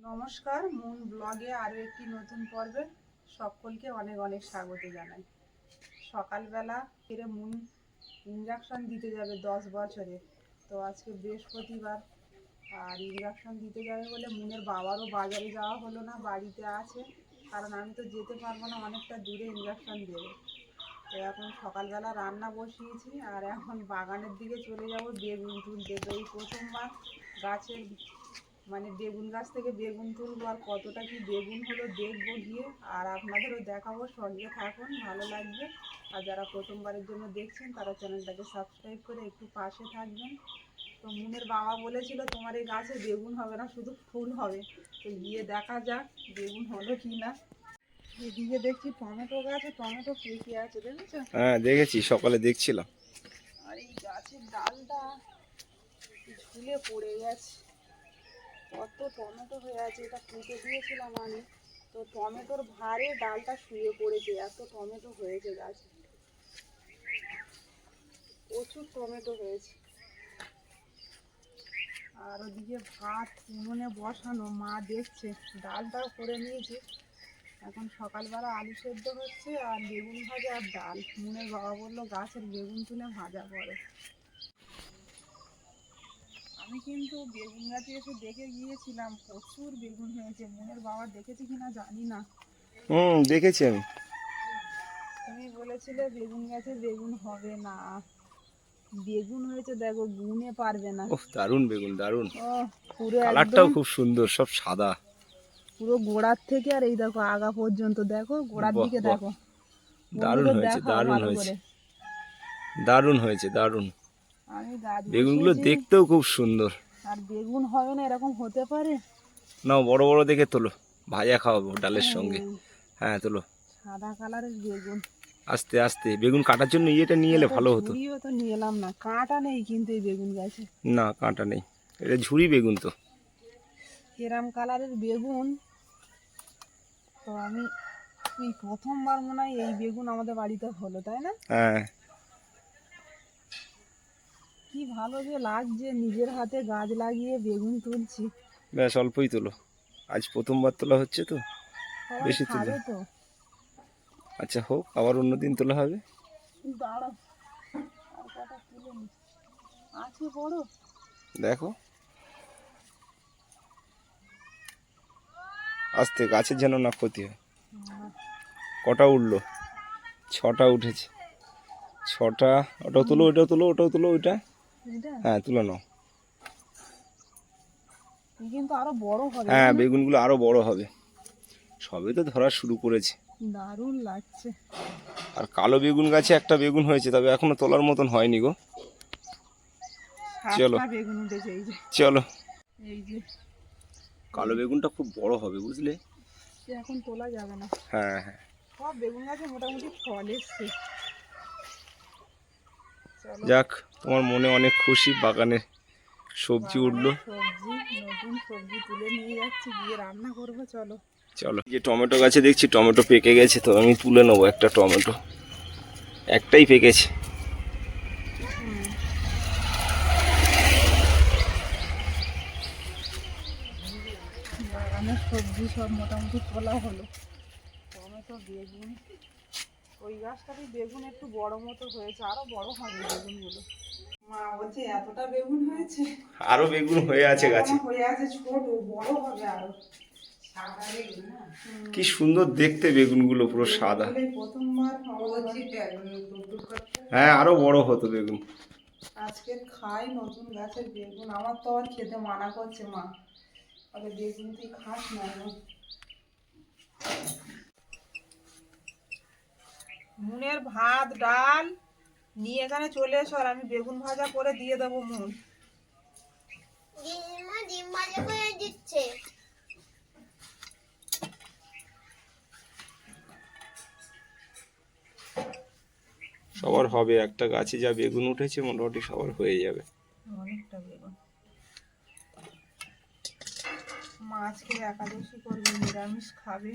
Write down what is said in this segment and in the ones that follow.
নমস্কার, মুন ব্লগে আরও একটি নতুন পর্বে সকলকে অনেক অনেক স্বাগত জানাই। সকালবেলা ফিরে মুন ইঞ্জেকশন দিতে যাবে 10 বছরে। তো আজকে বৃহস্পতিবার, আর ইঞ্জেকশন দিতে যাবে বলে মুনের বাবারও বাজারে যাওয়া হলো না, বাড়িতে আছে। কারণ আমি তো যেতে পারবো না, অনেকটা দূরে ইঞ্জেকশন দেবে। তো এখন সকালবেলা রান্না বসিয়েছি, আর এখন বাগানের দিকে চলে যাব বেগুন তুলতে। তো এই প্রথমবার গাছের বেগুন গাছ থেকে বেগুন তুলবো, আর কতটা কি বেগুন হলো দেখবো গিয়ে, আর আপনাদেরও দেখাবো। সঙ্গে থাকুন, ভালো লাগবে। আর যারা প্রথমবারের জন্য দেখছেন তারা চ্যানেলটাকে সাবস্ক্রাইব করে একটু পাশে থাকবেন। তো মুনের বাবা বলেছিল তোমার এই গাছে বেগুন হবে না, শুধু ফুল হবে। তো গিয়ে দেখা যাক বেগুন হলো কি না। এদিকে দেখছি টমেটো গাছে টমেটো পেকে আছে, দেখেছো? হ্যাঁ দেখেছি, সকালে দেখছিলাম। আর এই গাছের ডালটা ঝুলে পড়ে গেছে, কত টমেটো হয়ে আছে। এটা কেটে দিয়েছিলাম আমি, তো টমেটোর ভারে ডালটা শুয়ে পড়েছে, এত টমেটো হয়েছে গাছে, প্রচুর টমেটো হয়েছে। আর ওদিকে ভাত উনুনে বসানো, মা দেখছে। ডালটাও করে নিয়েছি, এখন সকালবেলা আলু সেদ্ধ হচ্ছে আর বেগুন ভাজা আর ডাল। মুনের বাবা বললো গাছের বেগুন তুলে ভাজা করে। আমি কিন্তু বেগুন গাছে এসে দেখে গিয়েছিলাম, প্রচুর বেগুন হয়েছে। মুনের বাবা দেখেছি কিনা জানি না। দেখেছি আমি। তুমি বলেছিলে বেগুন গাছে বেগুন হবে না, বেগুন হয়েছে দেখো, গুনে পারবে না। ওহ, দারুণ বেগুন, দারুণ। ও পুরো কালারটাও একদম খুব সুন্দর, সব সাদা। পুরো গোড়ার থেকে আর এই দেখো আগা পর্যন্ত, দেখো গোড়ার বাহ দিকে বাহ, দেখো। দারুণ বন্ধুদের হয়েছে, দেখাও দারুণ ভালো হয়েছে, করে। দারুণ হয়েছে, দারুণ। আমি গাছ বেগুনগুলো বসিয়েছি, দেখতেও খুব সুন্দর। আর বেগুন হবে না এরকম হতে পারে? নাও বড় বড় দেখে তোলো, ভাজা খাওয়াবো ডালের সঙ্গে। হ্যাঁ, হ্যাঁ তোলো। সাদা কালারের বেগুন। আস্তে আস্তে, বেগুন কাটার জন্য ইয়েটা নিয়ে এলে একটা ভালো হতো। ঝুড়িও তো নিয়ে এলাম না, কাঁটা নেই কিন্তু এই বেগুন গাছে। না, কাঁটা নেই, এটা ঝুরি বেগুন তো। এরম কালারের বেগুন তো আমি এই প্রথমবার মনে হয় এই বেগুন আমাদের বাড়িতে হলো, তাই না? হ্যাঁ। কি ভালো যে লাগছে, নিজের হাতে গাছ লাগিয়ে বেগুন তুলছি। ব্যাস অল্পই তোলো, আজ প্রথমবার তোলা হচ্ছে তো। সবাই বেশি তুলো। খাবে তো। আচ্ছা হোক, আবার অন্যদিন তোলা হবে। দাঁড়াও, আর কটা তুলে নি, আছে বড়। দেখো আস্তে, গাছের যেন না ক্ষতি হয়। কটা উঠলো? 6টা উঠেছে, 6টা। ওটাও তুলো, ওটাও তুলো, ওটাও তুলো, ওইটা। এটা হ্যাঁ তুলে নাও। কিন্তু আরো বড় হবে, হ্যাঁ, তাই না? বেগুনগুলো আরো বড় হবে, সবে তো ধরা শুরু করেছে। দারুণ লাগছে। আর কালো বেগুন গাছে একটা বেগুন হয়েছে, তবে এখনো তোলার মতন হয়নি গো। চলো 7টা বেগুন উঠেছে, এই যে। চলো। এই যে কালো বেগুনটা খুব বড় হবে বুঝলে। এখন তোলা যাবে না। হ্যাঁ হ্যাঁ। সব বেগুন গাছে মোটামুটি ফল এসছে। চলো, যাক, তোমার মনে অনেক খুশি, বাগানে সবজি উঠলো। সবজি, নতুন সবজি তুলে নিয়ে যাচ্ছি, গিয়ে রান্না করবো। চলো। চলো। যে টমেটো গাছে দেখছি টমেটো পেকে গেছে, তো আমি তুলে নেবো একটা টমেটো। একটাই পেকেছে। বাগানের সবজি সব মোটামুটি তোলা হলো। টমেটো, বেগুন, ওই গাছটাতে বেগুন একটু বড় মতো হয়েছে, আরো বড় হবে বেগুনগুলো। মা বলছে এতটা বেগুন হয়েছে। আরো বেগুন হয়ে আছে গাছে। হয়ে আছে, ছোট বড় হবে আরো। কি সুন্দর দেখতে বেগুনগুলো, পুরো সাদা। প্রথমবার হ্যাঁ, আরো বড় হতো বেগুন। আজকে খাই নতুন গাছের বেগুন। আমার তো আর খেতে মানা করছে মা, বলে বেগুন তুই খাস না। মুনের ভাত ডাল নিয়ে এখানে চলে এসো, আর আমি বেগুন ভাজা করে দিয়ে দেবো। মুন ডিম ভাজা করে দিচ্ছে। সবার হবে, একটা গাছে যা বেগুন উঠেছে মোটামুটি সবার হয়ে যাবে। অনেকটা বেগুন। মা আজকে একাদশী করবে, নিরামিষ খাবে।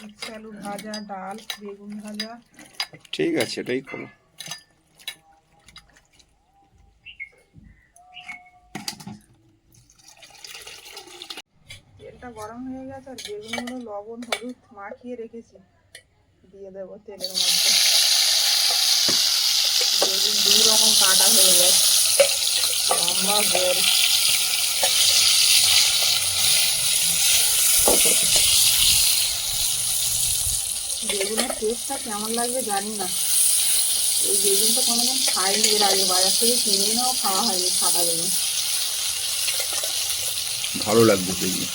উচ্ছে আলু ভাজা, ডাল, বেগুন ভাজা। ঠিক আছে, এটাই করো। তেলটা তেলটা গরম হয়ে গেছে আর বেগুনগুলো লবণ হলুদ মাখিয়ে রেখেছি দিয়ে দেবো তেলের মধ্যে। বেগুন দুই রকম কাটা হয়ে গেছে, লম্বা গোল। বেগুনের টেস্টটা কেমন লাগবে জানি না। এই বেগুনটা কোনোদিন খাইনি এর আগে, বাজার থেকে কিনে এনেও খাওয়া হয়নি সাদা বেগুন। ভালো লাগবে বেগুন।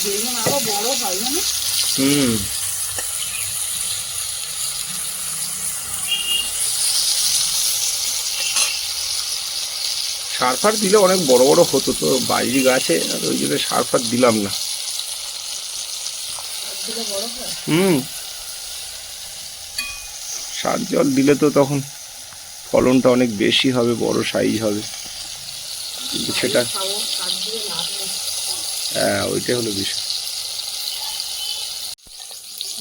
বেগুন আরো বড় হয় জানো। হুম, সার ফার দিলে অনেক বড় বড় হতো, তো বাইরে গাছে আর ওই জন্য সার ফার দিলাম না। আর দিলে বড় হয়। হুম, সার জল দিলে তো তখন ফলনটা অনেক বেশি হবে, বড় সাইজ হবে, কিন্তু সেটা খাবো সার দিয়ে লাভ নেই। হ্যাঁ ওইটাই হলো বিষয়।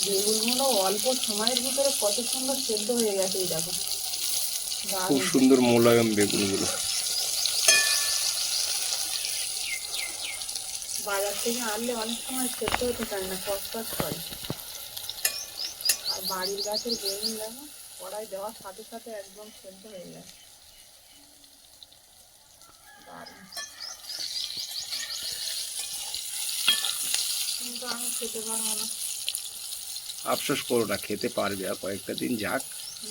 বেগুনগুলো অল্প সময়ের ভিতরে কত সুন্দর সেদ্ধ হয়ে গেছে, এই দেখো খুব দারুণ। সুন্দর মোলায়েম বেগুনগুলো। বাজার থেকে আনলে অনেক সময় সেদ্ধ হতে চায় না, কচকচ করে। আর বাড়ির গাছের বেগুন দেখো কড়াই দেওয়ার সাথে সাথে একদম সেদ্ধ হয়ে যায়, দারুণ। কিন্তু আমি খেতে পারবো না। আফসোস করো না, খেতে পারবে, আর কয়েকটা দিন যাক।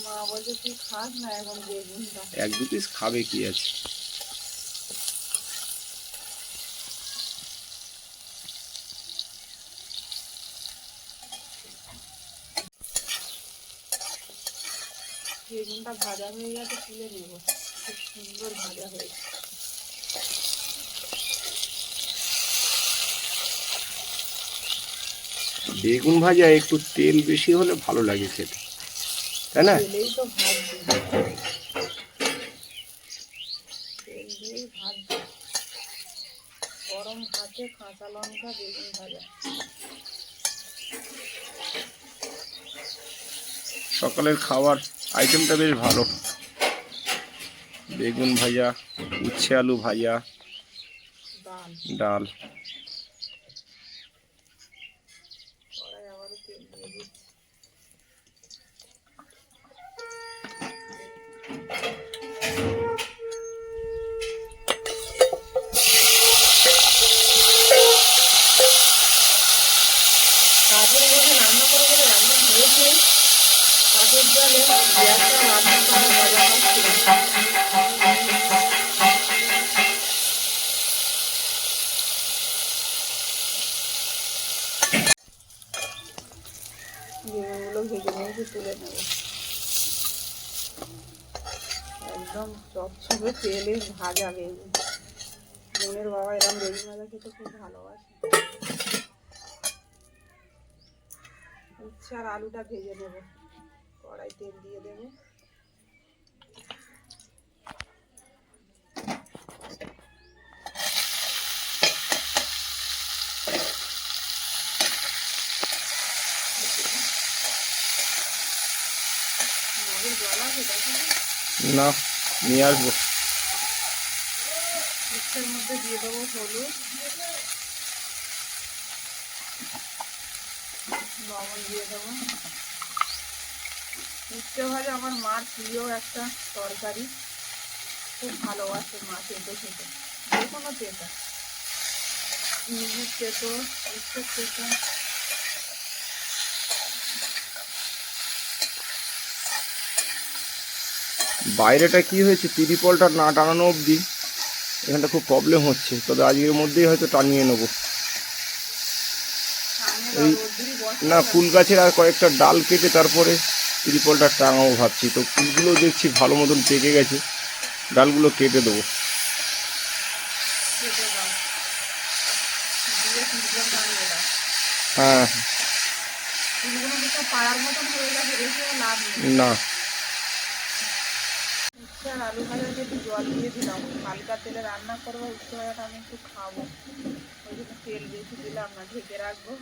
মা বলছে তুই খাস না এখন বেগুনটা। এক দু পিস খাবে, কি আছে। বেগুনটা ভাজা হয়ে গেছে, তুলে নেব। খুব সুন্দর ভাজা হয়েছে। বেগুন ভাজা একটু তেল বেশি হলে ভালো লাগে খেতে, তাই না? তেলেই তো ভাজছি, তেল দিয়েই ভাজছি। গরম ভাতে কাঁচা লঙ্কা বেগুন ভাজা। সকালের খাবার আইটেমটা বেশ ভালো। বেগুন ভাজা, উচ্ছে আলু ভাজা, ডাল। ডাল। কড়াই আবারও তেল দিয়ে দিচ্ছি। কাঠের মধ্যে রান্না করে গেলে রান্না হয়েছে, কাঠের জলে গ্যাসটা রান্না করা মজা হচ্ছিল। বেগুনগুলো ভেজে ভেজে তুলে নেব। একদম চপচপে তেলে ভাজা বেগুন। বোনের বাবা এরকম বেগুন ভাজা খেতে খুব ভালোবাসে। উচ্ছে আর আলুটা ভেজে নেব, কড়াই তেল দিয়ে দেবো। মগের জল আছে দেখো তো। না, নিয়ে আসবো। উচ্ছের মধ্যে দিয়ে দেবো হলুদ, লবণ দিয়ে দেবো। উচ্ছে ভাজা আমার মার প্রিয় একটা তরকারি, খুব ভালোবাসে মা তেতো খেতে, যে কোনো তেতো, নিজের তেতো, উচ্ছের তেতো। বাইরেটা কি হয়েছে, তিরিপলটা না টানানো অবধি এখানটা খুব প্রবলেম হচ্ছে, তবে আজকের মধ্যেই হয়তো টানিয়ে নেবো। এই না, ফুল গাছের আর কয়েকটা ডাল কেটে তারপরে তিরিপলটা টাঙাবো ভাবছি। তো ফুলগুলো দেখছি ভালো মতন পেকে গেছে, ডালগুলো কেটে দেবো। হ্যাঁ, না উচ্ছে আর আলু ভাজাতে একটু জল দিয়ে দিলাম, হালকা তেলে রান্না করবো। উচ্ছে ভাজাটা আমি একটু খাবো, ওই জন্য তেল বেশি দিলাম না, ঢেকে রাখবো।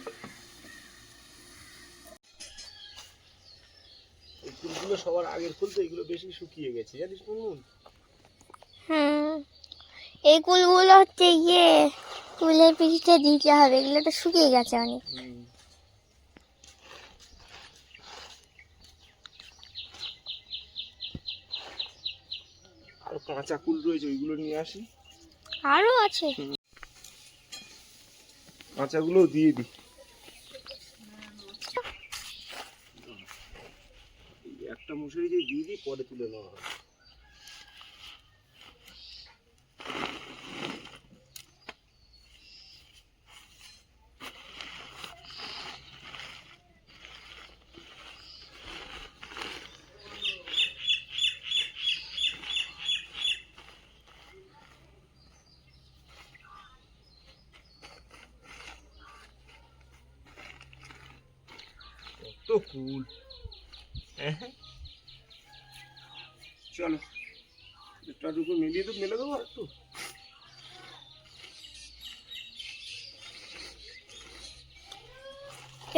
এই ফুলগুলো সবার আগের ফুল তো, এগুলো বেশি শুকিয়ে গেছে জানিস মুনমুন। হুম, এই কুলগুলো হচ্ছে কুলের পিঠে দিতে হবে, এগুলো তো শুকিয়ে গেছে অনেক। আর কাঁচা কুল রয়েছে, ওইগুলো নিয়ে আসি। আরো আছে, কাঁচাগুলো দিয়ে দিই। একটা মশারি দিয়ে দিই, পরে তুলে নেওয়া হবে। তো কুল, চলো একটু মেলে দেবো আর একটু।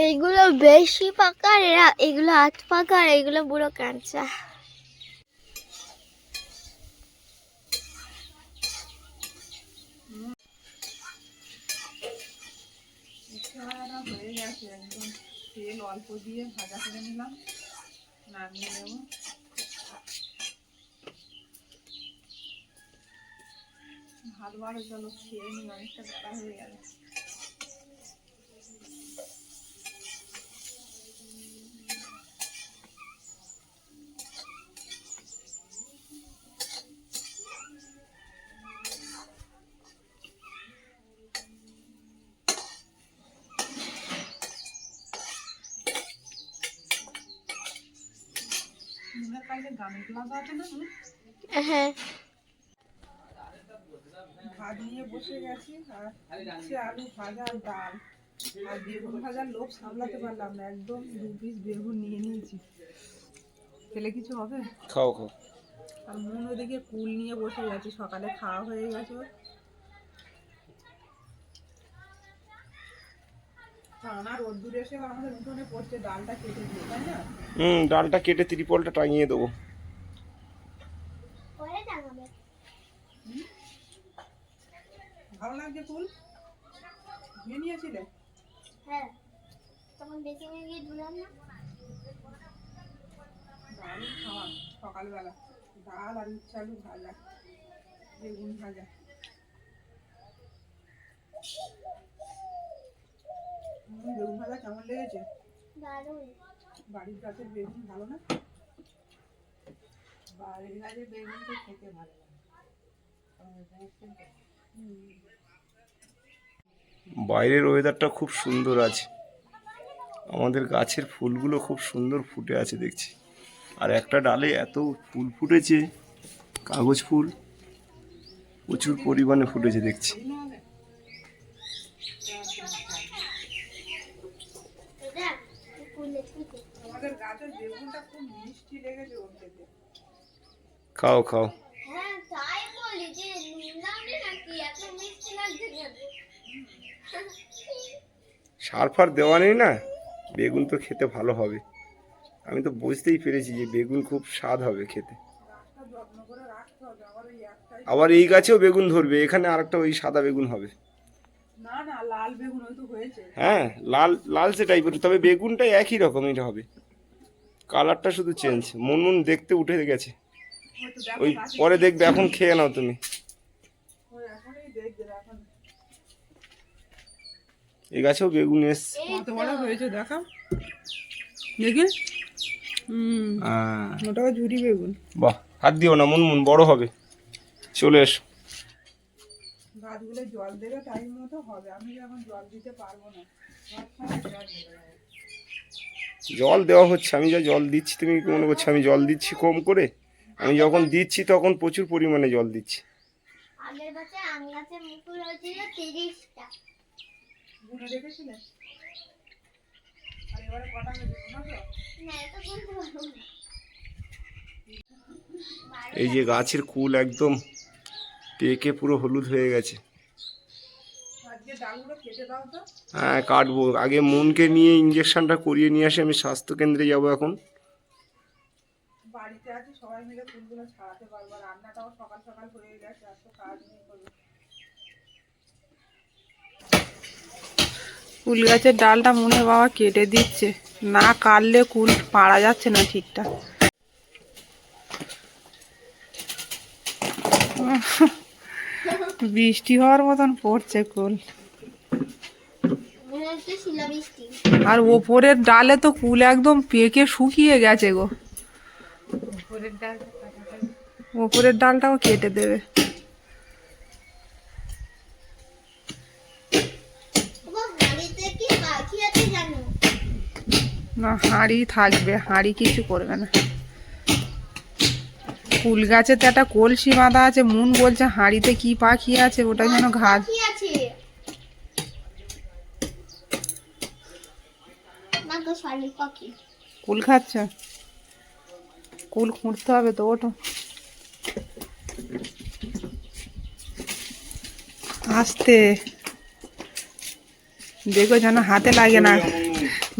এইগুলো বেশি পাকা, এগুলো আধ পাকা, আর এগুলো পুরো কাঁচা। হয়ে গেছে একদম, তেল অল্প দিয়ে ভাজা করে নিলাম, নামিয়ে নেব। ভাত বাড়ো, চলো খেয়ে নিই, অনেকটা বেলা হয়ে গেল। নুনের কাছে গামের গ্লাস আছে না? হ্যাঁ, ভাত নিয়ে বসে গেছি, আর হচ্ছে আলু ভাজা আর ডাল আর বেগুন ভাজার লোভ সামলাতে পারলাম না, একদম 2 পিস বেগুন নিয়ে নিয়েছি। খেলে কিছু হবে? খাও খাও। আর মন ওদিকে কুল নিয়ে বসে গেছে, সকালে খাওয়া হয়ে গেছে ওর। টানা রোদ্দুর এসে আমাদের উঠোনে পড়ছে, ডালটা কেটে দিয়ে, তাই না? ডালটা কেটে ত্রিপলটা টাঙিয়ে দেবো। ভালো লাগছে ফুল? নিয়ে নিয়েছিলে? হ্যাঁ, তখন বেশি নিয়ে গিয়ে ধুলাম না। দারুণ খাওয়া সকালবেলা, ডাল আর উচ্ছে আলু ভাজা, বেগুন ভাজা। বেগুন ভাজা কেমন লেগেছে? দারুণ। বাড়ির গাছের বেগুন ভালো না? বাড়ির গাছের বেগুন তো খেতে ভালো লাগে। বাইরের ওয়েদারটা খুব সুন্দর আছে, আমাদের গাছের ফুলগুলো খুব সুন্দর ফুটে আছে দেখছি। আর একটা ডালে এত ফুল ফুটেছে, কাগজ ফুল প্রচুর পরিমাণে ফুটেছে দেখছি। আমাদের গাছের বেগুনটা খুব মিষ্টি লেগেছে ওর থেকে। খাও খাও। হ্যাঁ, তাই বলি যে নুনদামে নাকি এত মিষ্টি লাগছে কেন? সার ফার দেওয়া নেই না, বেগুন তো খেতে ভালো হবে। আমি তো বুঝতেই পেরেছি যে বেগুন খুব স্বাদ হবে খেতে। গাছটা যত্ন করে রাখতে হবে, আবার ওই একটাই। আবার এই গাছেও বেগুন ধরবে, এখানে আরেকটা ওই সাদা বেগুন হবে। না না, লাল বেগুন ওই তো হয়েছে। হ্যাঁ, লালচে টাইপের, তবে বেগুনটা একই রকমের হবে, কালারটা শুধু চেঞ্জ। মন দেখতে উঠে গেছে, হয়তো দেখো ওই গাছে পরে দেখবে, এখন খেয়ে নাও তুমি। ওই এখনই দেখবে, এখন এই গাছেও বেগুন এসছে। কত বড় হয়েছে দেখাও দেখি। ওটাও ঝুরি বেগুন। বাহ, হাত দিও না, মুনমুন বড় হবে। চলে এসো। গাছগুলো জল দেবে টাইম মতো হবে, আমি এখন জল দিতে পারবো না। জল দেওয়া হচ্ছে, আমি যা জল দিচ্ছি তুমি কি মনে করছো আমি জল দিচ্ছি কম করে? আমি যখন দিচ্ছি তখন প্রচুর পরিমাণে জল দিচ্ছি। আগের বছর আম গাছের মুকুল হয়েছিল 30টা। গুনে দেখেছিলে? আর এবারে কটা হয়েছে গুনেছো? না, এটা বলতে পারবো না। এই যে গাছের কুল একদম পেকে পুরো হলুদ হয়ে গেছে। আজকে ডালগুলো কেটে দাও তো। হ্যাঁ, কাটবো। আগে মনকে নিয়ে ইঞ্জেকশনটা করিয়ে নিয়ে আসি, আমি স্বাস্থ্যকেন্দ্রে যাবো এখন। বাড়িতে আছি, সবাই মিলে ফুলগুলো ছাড়াতে পারবো। রান্নাটাও সকাল সকাল হয়ে গেছে, এত কাজ নেই কোনো। কুল গাছের ডালটা মুনের বাবা কেটে দিচ্ছে, না কাটলে কুল পাড়া যাচ্ছে না ঠিকঠাক। বৃষ্টি হওয়ার মতন পড়ছে কুল। আর ওপরের ডালে তো কুল একদম পেকে শুকিয়ে গেছে গো। ওপরের ডালটাও কেটে দেবে। না, হাঁড়ি থাকবে, হাঁড়ি কিছু করবে না। কুল গাছে তো একটা কলসি বাঁধা আছে, মুন বলছে হাঁড়িতে কি পাখি আছে, ওটা যেন ঘাস। কুল খাচ্ছ? কুল খুঁড়তে হবে তো, ওঠো। আস্তে দেখো যেন হাতে লাগে না,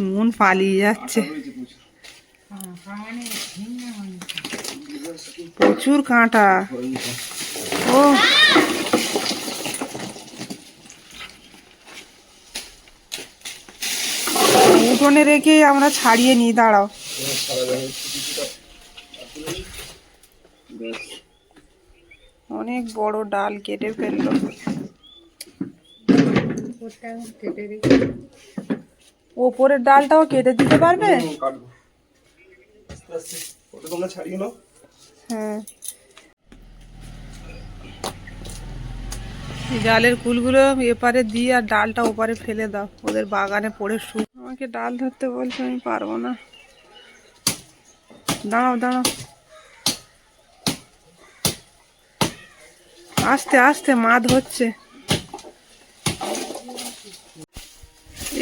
মুন পালিয়ে যাচ্ছে। প্রচুর কাঁটা। ও উঠোনে রেখে আমরা ছাড়িয়ে নিই, দাঁড়াও। অনেক বড় ডাল কেটে ফেললো। ওপরের ডালটাও কেটে দিতে পারবে? হ্যাঁ, ডালের কুলগুলো এপারে দিয়ে আর ডালটা ওপারে ফেলে দাও, ওদের বাগানে পড়ে শুক। আমাকে ডাল ধরতে বলছে, আমি পারবো না। দাঁড়াও দাঁড়াও, আস্তে আস্তে, মা ধরছে।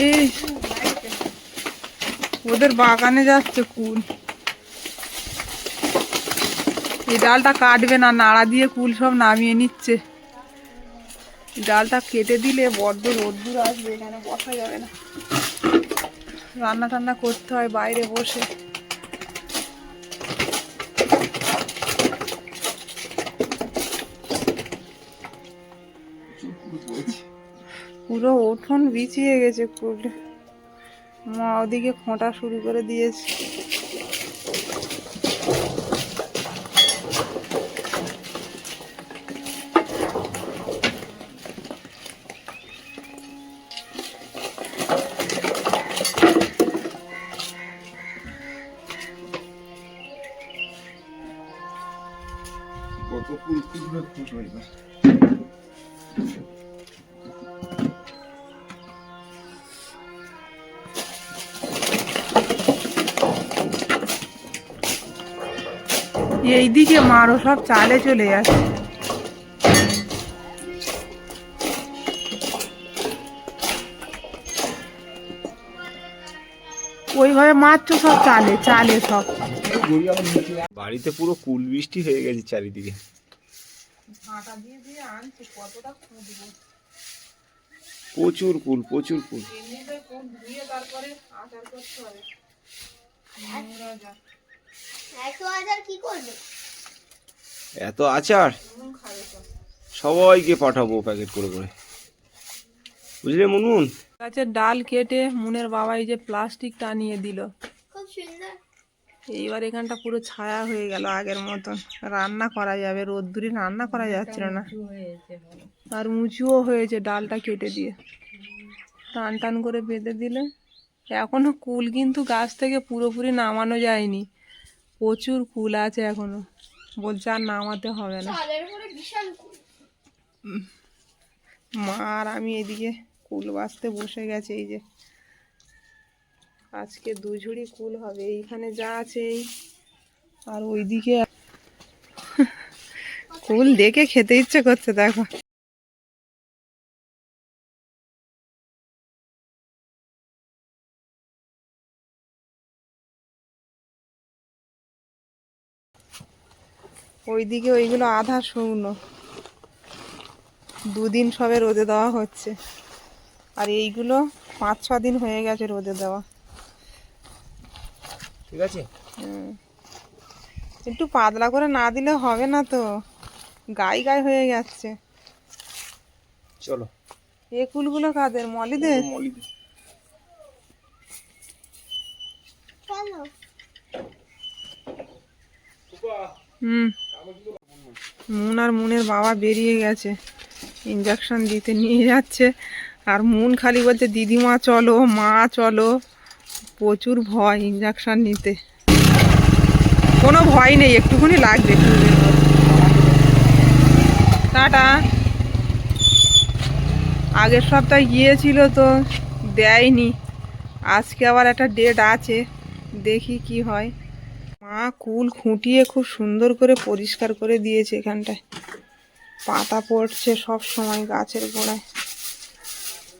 এই ওদের বাগানে যাচ্ছে কুল। এই ডালটা কাটবে না, নাড়া দিয়ে কুল সব নামিয়ে নিচ্ছে। ডালটা কেটে দিলে বড্ড রোদ্দুর আসবে, এখানে বসা যাবে না। রান্না টান্না করতে হয় বাইরে বসে। পুরো উঠোন বিছিয়ে গেছে কুল। মা ওদিকে খোঁটা শুরু করে দিয়েছে। কত ফুল ফুটবে ফুটবে এবার। এইদিকে মারো, সব চালে চলে যাচ্ছে। ওইভাবে মারছো, সব চালে চালে সব। বাড়িতে পুরো কুল বৃষ্টি হয়ে গেছে চারিদিকে। ঝাঁটা দিয়ে দিয়ে আনছি, কতটা খুঁজবো। প্রচুর কুল, প্রচুর কুল। এমনিতে কুল ধুয়ে তারপরে আচার করতে হবে। কি করবে? এত আচার নুন খাবে তো। সবাইকে পাঠাবো প্যাকেট করে করে, বুঝলে মুনমুন? গাছের ডাল কেটে মুনের বাবা এই যে প্লাস্টিক টানিয়ে দিল। খুব সুন্দর। এইবার এখানটা পুরো ছায়া হয়ে গেল আগের মতন, রান্না করা যাবে। রোদ্দুরে রান্না করা যাচ্ছিল না, আর উঁচুও হয়েছে ডালটা কেটে দিয়ে। টান টান করে বেঁধে দিলে। এখনো কুল কিন্তু গাছ থেকে পুরোপুরি নামানো যায়নি, প্রচুর কুল আছে এখনো। বলছে আর নামাতে হবে না। মা আর আমি এদিকে কুল বাছতে বসে গেছে। এই যে আজকে 2 ঝুড়ি কুল হবে। এইখানে যা আছে এই, আর ওইদিকে কুল দেখে খেতে ইচ্ছে করছে, দেখো। ওইদিকে ওইগুলো আধা শুকনো, 2 দিন সবে রোদে দেওয়া হচ্ছে। আর এইগুলো 5-6 দিন হয়ে গেছে রোদে দেওয়া। ঠিক আছে। একটু পাতলা করে না দিলে হবে না তো, গায়ে গায়ে হয়ে যাচ্ছে। চলো এ কুলগুলো কাদের, মলিদের? মলিদে। হুম, মুন আর মুনের বাবা বেরিয়ে গেছে, ইঞ্জেকশন দিতে নিয়ে যাচ্ছে। আর মুন খালি বলছে দিদিমা চলো, মা চলো। প্রচুর ভয় ইঞ্জেকশন নিতে। কোনো ভয় নেই, একটুখানি লাগবে, একটুখানি। টাটা। আগের সপ্তাহে গিয়েছিল তো দেয়নি, আজকে আবার একটা ডেট আছে, দেখি কি হয়। মা কুল খুঁটিয়ে খুব সুন্দর করে পরিষ্কার করে দিয়েছে। এখানটায় পাতা পড়ছে সব সময় গাছের গোড়ায়।